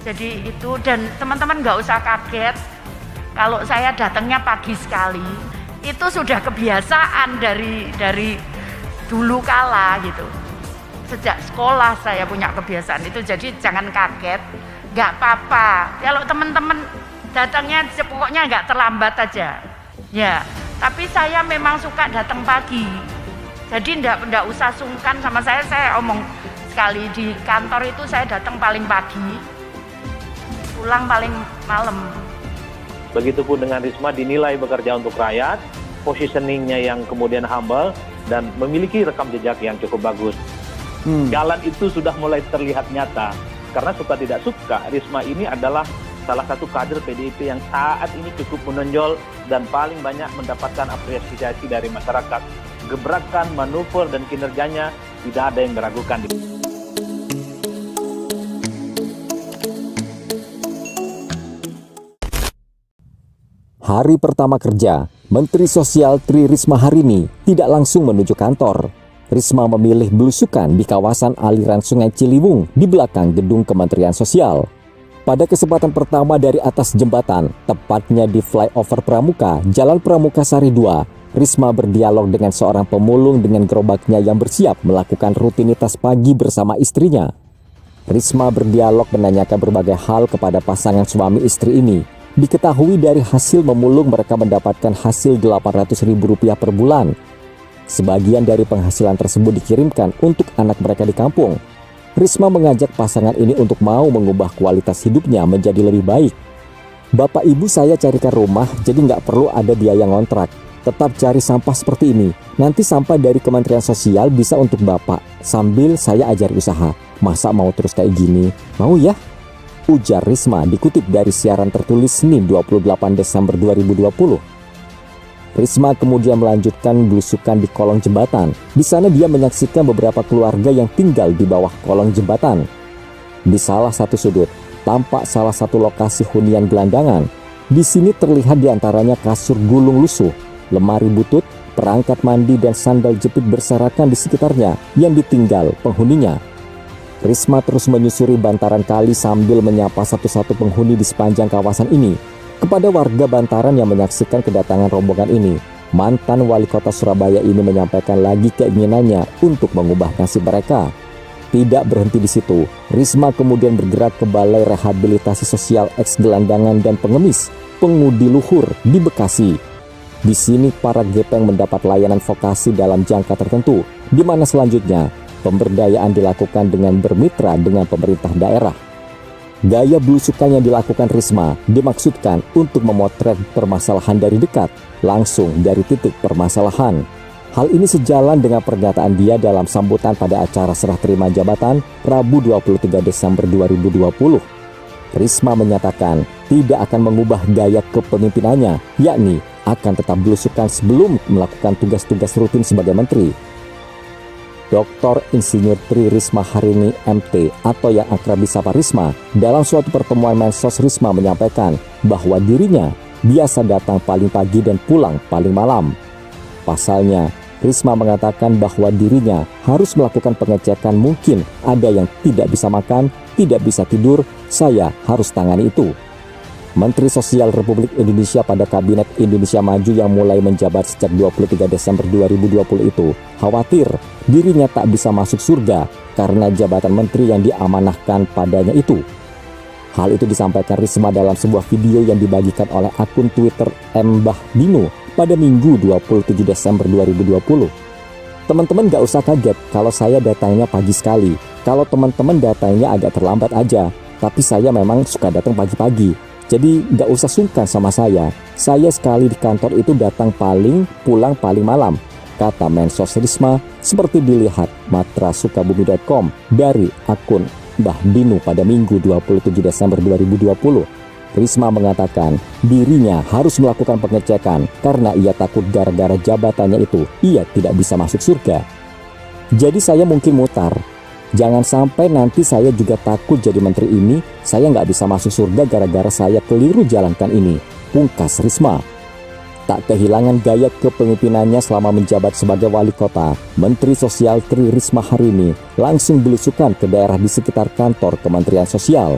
Jadi itu, dan teman-teman nggak usah kaget kalau saya datangnya pagi sekali. Itu sudah kebiasaan dari dulu kala gitu. Sejak sekolah saya punya kebiasaan itu, jadi jangan kaget, nggak apa-apa. Kalau teman-teman datangnya pokoknya nggak terlambat aja. Ya, tapi saya memang suka datang pagi. Jadi nggak usah sungkan sama saya omong sekali di kantor itu saya datang paling pagi, pulang paling malam. Begitupun dengan Risma, dinilai bekerja untuk rakyat, positioningnya yang kemudian humble, dan memiliki rekam jejak yang cukup bagus. Jalan itu sudah mulai terlihat nyata. Karena suka tidak suka, Risma ini adalah salah satu kader PDIP yang saat ini cukup menonjol dan paling banyak mendapatkan apresiasi dari masyarakat. Gebrakan, manuver, dan kinerjanya tidak ada yang meragukan. Hari pertama kerja, Menteri Sosial Tri Risma hari ini tidak langsung menuju kantor. Risma memilih belusukan di kawasan aliran Sungai Ciliwung di belakang gedung Kementerian Sosial. Pada kesempatan pertama dari atas jembatan, tepatnya di flyover Pramuka, Jalan Pramuka Sari 2, Risma berdialog dengan seorang pemulung dengan gerobaknya yang bersiap melakukan rutinitas pagi bersama istrinya. Risma berdialog menanyakan berbagai hal kepada pasangan suami istri ini. Diketahui dari hasil memulung mereka mendapatkan hasil Rp800.000 per bulan. Sebagian dari penghasilan tersebut dikirimkan untuk anak mereka di kampung. Risma mengajak pasangan ini untuk mau mengubah kualitas hidupnya menjadi lebih baik. Bapak ibu saya carikan rumah, jadi nggak perlu ada biaya ngontrak. Tetap cari sampah seperti ini. Nanti sampah dari Kementerian Sosial bisa untuk bapak. Sambil saya ajar usaha. Masa mau terus kayak gini? Mau ya? Ujar Risma dikutip dari siaran tertulis Senin 28 Desember 2020. Risma kemudian melanjutkan belusukan di kolong jembatan. Di sana dia menyaksikan beberapa keluarga yang tinggal di bawah kolong jembatan. Di salah satu sudut, tampak salah satu lokasi hunian gelandangan. Di sini terlihat diantaranya kasur gulung lusuh, lemari butut, perangkat mandi dan sandal jepit berserakan di sekitarnya yang ditinggal penghuninya. Risma terus menyusuri bantaran kali sambil menyapa satu-satu penghuni di sepanjang kawasan ini. Kepada warga bantaran yang menyaksikan kedatangan rombongan ini, mantan wali kota Surabaya ini menyampaikan lagi keinginannya untuk mengubah nasib mereka. Tidak berhenti di situ, Risma kemudian bergerak ke Balai Rehabilitasi Sosial Eks Gelandangan dan Pengemis, Pengudi Luhur di Bekasi. Di sini para gepeng mendapat layanan vokasi dalam jangka tertentu, di mana selanjutnya pemberdayaan dilakukan dengan bermitra dengan pemerintah daerah. Gaya belusukan yang dilakukan Risma dimaksudkan untuk memotret permasalahan dari dekat, langsung dari titik permasalahan. Hal ini sejalan dengan pernyataan dia dalam sambutan pada acara serah terima jabatan Rabu 23 Desember 2020. Risma menyatakan tidak akan mengubah gaya kepemimpinannya, yakni akan tetap belusukan sebelum melakukan tugas-tugas rutin sebagai menteri. Dr. Insinyur Tri Risma Harini MT atau yang akrab disapa Risma, dalam suatu pertemuan Mensos Risma menyampaikan bahwa dirinya biasa datang paling pagi dan pulang paling malam. Pasalnya, Risma mengatakan bahwa dirinya harus melakukan pengecekan, mungkin ada yang tidak bisa makan, tidak bisa tidur, saya harus tangani itu. Menteri Sosial Republik Indonesia pada Kabinet Indonesia Maju yang mulai menjabat sejak 23 Desember 2020 itu khawatir dirinya tak bisa masuk surga karena jabatan menteri yang diamanahkan padanya itu. Hal itu disampaikan Risma dalam sebuah video yang dibagikan oleh akun Twitter Mbah Dino pada Minggu 27 Desember 2020. Teman-teman gak usah kaget kalau saya datangnya pagi sekali. Kalau teman-teman datangnya agak terlambat aja, tapi saya memang suka datang pagi-pagi. Jadi gak usah sungkan sama saya. Saya sekali di kantor itu datang pulang paling malam, kata Mensos Risma seperti dilihat matrasukabumi.com dari akun Mbah Dinu pada Minggu 27 Desember 2020. Risma mengatakan dirinya harus melakukan pengecekan karena ia takut gara-gara jabatannya itu ia tidak bisa masuk surga. Jadi saya mungkin mutar. Jangan sampai nanti saya juga takut jadi menteri ini, saya nggak bisa masuk surga gara-gara saya keliru jalankan ini, pungkas Risma. Tak kehilangan gaya kepemimpinannya selama menjabat sebagai wali kota, Menteri Sosial Tri Risma Harini langsung belusukan ke daerah di sekitar kantor Kementerian Sosial.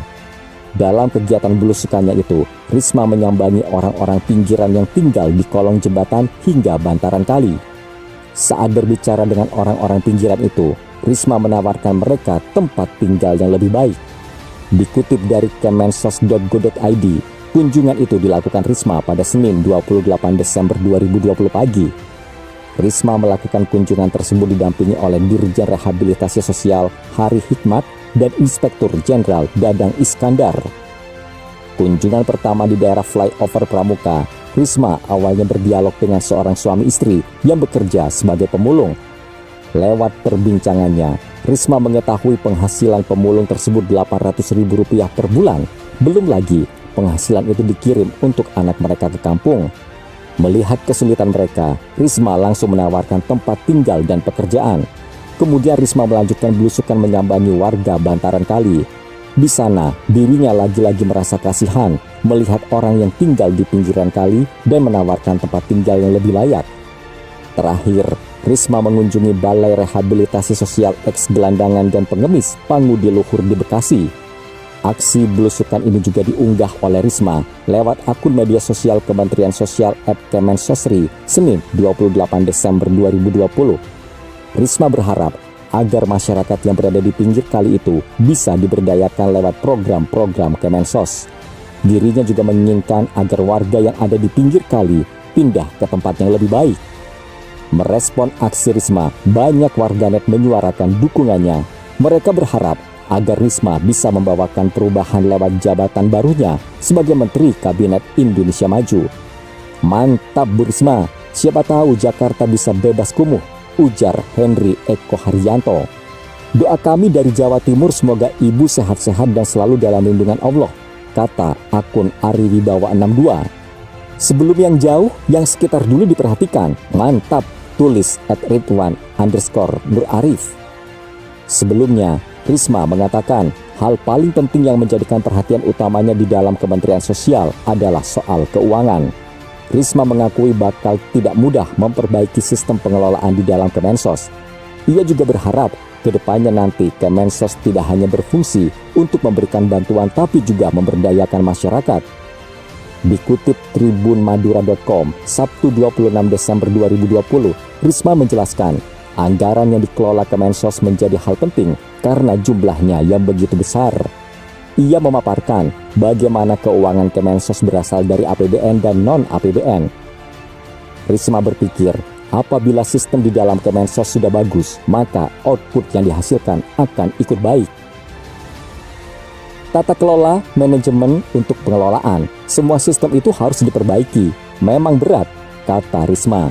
Dalam kegiatan belusukannya itu, Risma menyambangi orang-orang pinggiran yang tinggal di kolong jembatan hingga bantaran kali. Saat berbicara dengan orang-orang pinggiran itu, Risma menawarkan mereka tempat tinggal yang lebih baik. Dikutip dari kemensos.go.id, kunjungan itu dilakukan Risma pada Senin 28 Desember 2020 pagi. Risma melakukan kunjungan tersebut didampingi oleh Dirjen Rehabilitasi Sosial Hari Hikmat dan Inspektur Jenderal Dadang Iskandar. Kunjungan pertama di daerah flyover Pramuka, Risma awalnya berdialog dengan seorang suami istri yang bekerja sebagai pemulung. Lewat perbincangannya, Risma mengetahui penghasilan pemulung tersebut Rp800.000 per bulan. Belum lagi penghasilan itu dikirim untuk anak mereka ke kampung. Melihat kesulitan mereka, Risma langsung menawarkan tempat tinggal dan pekerjaan. Kemudian Risma melanjutkan belusukan menyambangi warga bantaran kali. Di sana, dirinya lagi-lagi merasa kasihan melihat orang yang tinggal di pinggiran kali dan menawarkan tempat tinggal yang lebih layak. Terakhir, Risma mengunjungi Balai Rehabilitasi Sosial Eks Gelandangan dan Pengemis Pangudi Luhur di Bekasi. Aksi belusukan ini juga diunggah oleh Risma lewat akun media sosial Kementerian Sosial @Kemensosri Senin 28 Desember 2020. Risma berharap agar masyarakat yang berada di pinggir kali itu bisa diberdayakan lewat program-program Kemensos. Dirinya juga menginginkan agar warga yang ada di pinggir kali pindah ke tempat yang lebih baik. Merespon aksi Risma, banyak warganet menyuarakan dukungannya. Mereka berharap agar Risma bisa membawakan perubahan lewat jabatan barunya sebagai Menteri Kabinet Indonesia Maju. Mantap Bu Risma, siapa tahu Jakarta bisa bebas kumuh, ujar Henry Eko Haryanto. Doa kami dari Jawa Timur semoga Ibu sehat-sehat dan selalu dalam lindungan Allah, kata akun Ari Wibawa 62. Sebelum yang jauh, yang sekitar dulu diperhatikan. Mantap, tulis @Ridwan_Nur Arif. Sebelumnya, Risma mengatakan hal paling penting yang menjadikan perhatian utamanya di dalam Kementerian Sosial adalah soal keuangan. Risma mengakui bakal tidak mudah memperbaiki sistem pengelolaan di dalam Kemensos. Ia juga berharap kedepannya nanti Kemensos tidak hanya berfungsi untuk memberikan bantuan tapi juga memberdayakan masyarakat. Dikutip tribunmadura.com, Sabtu 26 Desember 2020, Risma menjelaskan anggaran yang dikelola Kemensos menjadi hal penting karena jumlahnya yang begitu besar. Ia memaparkan bagaimana keuangan Kemensos berasal dari APBN dan non-APBN. Risma berpikir, apabila sistem di dalam Kemensos sudah bagus, maka output yang dihasilkan akan ikut baik. Tata kelola, manajemen untuk pengelolaan, semua sistem itu harus diperbaiki. Memang berat, kata Risma.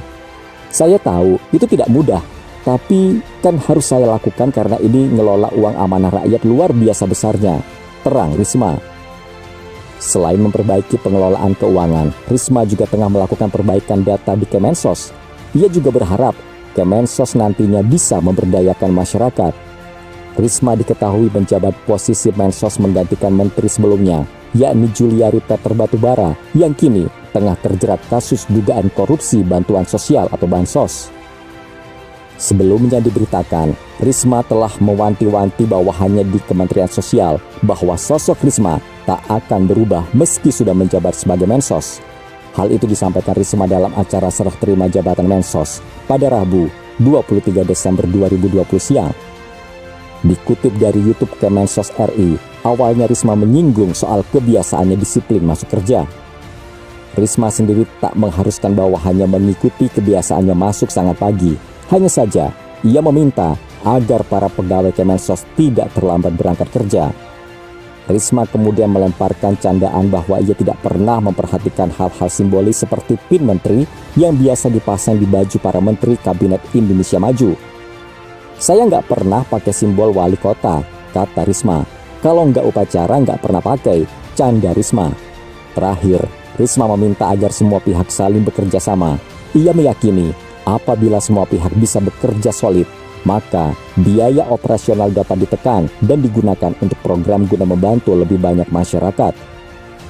Saya tahu itu tidak mudah, tapi kan harus saya lakukan karena ini ngelola uang amanah rakyat luar biasa besarnya, terang Risma. Selain memperbaiki pengelolaan keuangan, Risma juga tengah melakukan perbaikan data di Kemensos. Ia juga berharap Kemensos nantinya bisa memberdayakan masyarakat. Risma diketahui menjabat posisi Mensos menggantikan menteri sebelumnya, yakni Juliari Peter Batubara, yang kini tengah terjerat kasus dugaan korupsi bantuan sosial atau Bansos. Sebelumnya diberitakan, Risma telah mewanti-wanti bawahannya di Kementerian Sosial bahwa sosok Risma tak akan berubah meski sudah menjabat sebagai Mensos. Hal itu disampaikan Risma dalam acara serah terima jabatan Mensos pada Rabu 23 Desember 2020 siang. Dikutip dari YouTube Kemensos RI, awalnya Risma menyinggung soal kebiasaannya disiplin masuk kerja. Risma sendiri tak mengharuskan bawahannya mengikuti kebiasaannya masuk sangat pagi. Hanya saja, ia meminta agar para pegawai Kemensos tidak terlambat berangkat kerja. Risma kemudian melemparkan candaan bahwa ia tidak pernah memperhatikan hal-hal simbolis seperti pin menteri yang biasa dipasang di baju para menteri Kabinet Indonesia Maju. Saya nggak pernah pakai simbol wali kota, kata Risma. Kalau nggak upacara nggak pernah pakai, canda Risma. Terakhir, Risma meminta agar semua pihak saling bekerja sama. Ia meyakini apabila semua pihak bisa bekerja solid, maka biaya operasional dapat ditekan dan digunakan untuk program guna membantu lebih banyak masyarakat.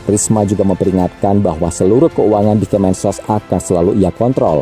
Risma juga memperingatkan bahwa seluruh keuangan di Kemensos akan selalu ia kontrol.